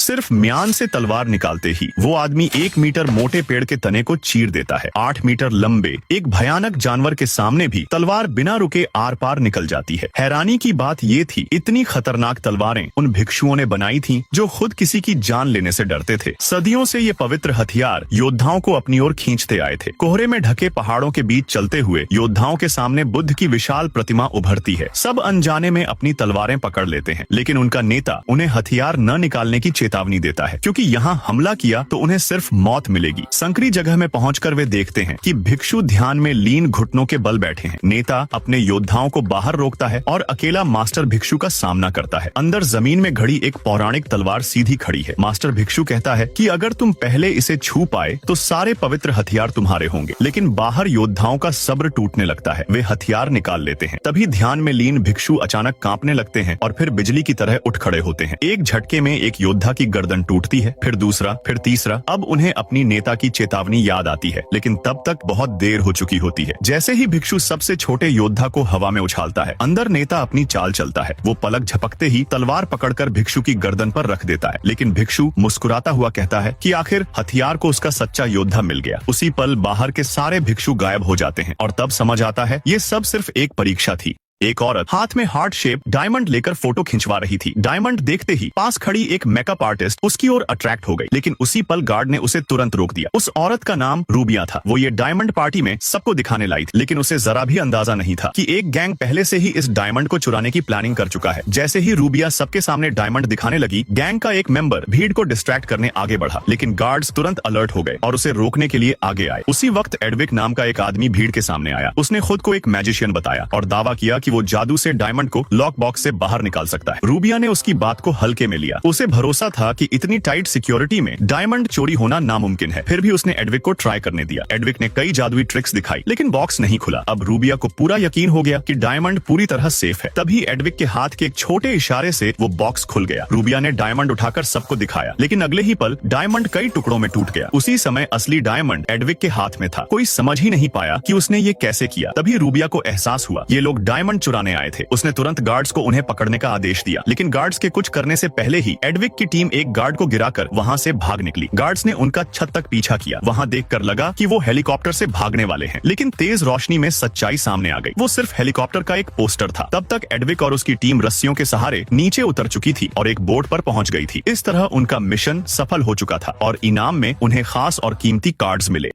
सिर्फ म्यान से तलवार निकालते ही वो आदमी 1 मीटर मोटे पेड़ के तने को चीर देता है। 8 मीटर लंबे एक भयानक जानवर के सामने भी तलवार बिना रुके आर पार निकल जाती है। हैरानी की बात ये थी, इतनी खतरनाक तलवारें उन भिक्षुओं ने बनाई थीं जो खुद किसी की जान लेने से डरते थे। सदियों से ये पवित्र हथियार योद्धाओं को अपनी ओर खींचते आए थे। कोहरे में ढके पहाड़ों के बीच चलते हुए योद्धाओं के सामने बुद्ध की विशाल प्रतिमा उभरती है। सब अनजाने में अपनी तलवारें पकड़ लेते हैं, लेकिन उनका नेता उन्हें हथियार न निकालने की चेतावनी देता है, क्योंकि यहाँ हमला किया तो उन्हें सिर्फ मौत मिलेगी। संकरी जगह में पहुंचकर वे देखते हैं कि भिक्षु ध्यान में लीन घुटनों के बल बैठे हैं। नेता अपने योद्धाओं को बाहर रोकता है और अकेला मास्टर भिक्षु का सामना करता है। अंदर जमीन में घड़ी एक पौराणिक तलवार सीधी खड़ी है। मास्टर भिक्षु कहता है कि अगर तुम पहले इसे छू पाए तो सारे पवित्र हथियार तुम्हारे होंगे। लेकिन बाहर योद्धाओं का सब्र टूटने लगता है। वे हथियार निकाल लेते हैं। तभी ध्यान में लीन भिक्षु अचानक कांपने लगते हैं और फिर बिजली की तरह उठ खड़े होते हैं। एक झटके में एक योद्धा की गर्दन टूटती है, फिर दूसरा, फिर तीसरा। अब उन्हें अपनी नेता की चेतावनी याद आती है, लेकिन तब तक बहुत देर हो चुकी होती है। जैसे ही भिक्षु सबसे छोटे योद्धा को हवा में उछालता है, अंदर नेता अपनी चाल चलता है। वो पलक झपकते ही तलवार पकड़कर भिक्षु की गर्दन पर रख देता है, लेकिन भिक्षु मुस्कुराता हुआ कहता है कि आखिर हथियार को उसका सच्चा योद्धा मिल गया। उसी पल बाहर के सारे भिक्षु गायब हो जाते हैं और तब समझ आता है ये सब सिर्फ एक परीक्षा थी। एक औरत हाथ में हार्ट शेप डायमंड लेकर फोटो खिंचवा रही थी। डायमंड देखते ही पास खड़ी एक मेकअप आर्टिस्ट उसकी ओर अट्रैक्ट हो गई, लेकिन उसी पल गार्ड ने उसे तुरंत रोक दिया। उस औरत का नाम रूबिया था। वो ये डायमंड पार्टी में सबको दिखाने लाई थी, लेकिन उसे जरा भी अंदाजा नहीं था कि एक गैंग पहले से ही इस डायमंड को चुराने की प्लानिंग कर चुका है। जैसे ही रूबिया सबके सामने डायमंड दिखाने लगी, गैंग का एक मेंबर भीड़ को डिस्ट्रैक्ट करने आगे बढ़ा, लेकिन गार्ड्स तुरंत अलर्ट हो गए और उसे रोकने के लिए आगे आए। उसी वक्त एडविक नाम का एक आदमी भीड़ के सामने आया। उसने खुद को एक मैजिशियन बताया और दावा किया कि वो जादू से डायमंड को लॉक बॉक्स से बाहर निकाल सकता है। रूबिया ने उसकी बात को हल्के में लिया। उसे भरोसा था कि इतनी टाइट सिक्योरिटी में डायमंड चोरी होना नामुमकिन है। फिर भी उसने एडविक को ट्राई करने दिया। एडविक ने कई जादुई ट्रिक्स दिखाई, लेकिन बॉक्स नहीं खुला। अब रूबिया को पूरा यकीन हो गया कि डायमंड पूरी तरह सेफ है। तभी एडविक के हाथ के एक छोटे इशारे से वो बॉक्स खुल गया। रूबिया ने डायमंड उठाकर सबको दिखाया, लेकिन अगले ही पल डायमंड कई टुकड़ों में टूट गया। उसी समय असली डायमंड एडविक के हाथ में था। कोई समझ ही नहीं पाया कि उसने ये कैसे किया। तभी रूबिया को एहसास हुआ ये लोग डायमंड चुराने आए थे। उसने तुरंत गार्ड्स को उन्हें पकड़ने का आदेश दिया, लेकिन गार्ड्स के कुछ करने से पहले ही एडविक की टीम एक गार्ड को गिराकर वहां से भाग निकली। गार्ड्स ने उनका छत तक पीछा किया। वहां देखकर लगा कि वो हेलीकॉप्टर से भागने वाले हैं, लेकिन तेज रोशनी में सच्चाई सामने आ गई। वो सिर्फ हेलीकॉप्टर का एक पोस्टर था। तब तक एडविक और उसकी टीम रस्सियों के सहारे नीचे उतर चुकी थी और एक बोट पर पहुंच गई थी। इस तरह उनका मिशन सफल हो चुका था और इनाम में उन्हें खास और कीमती कार्ड्स मिले।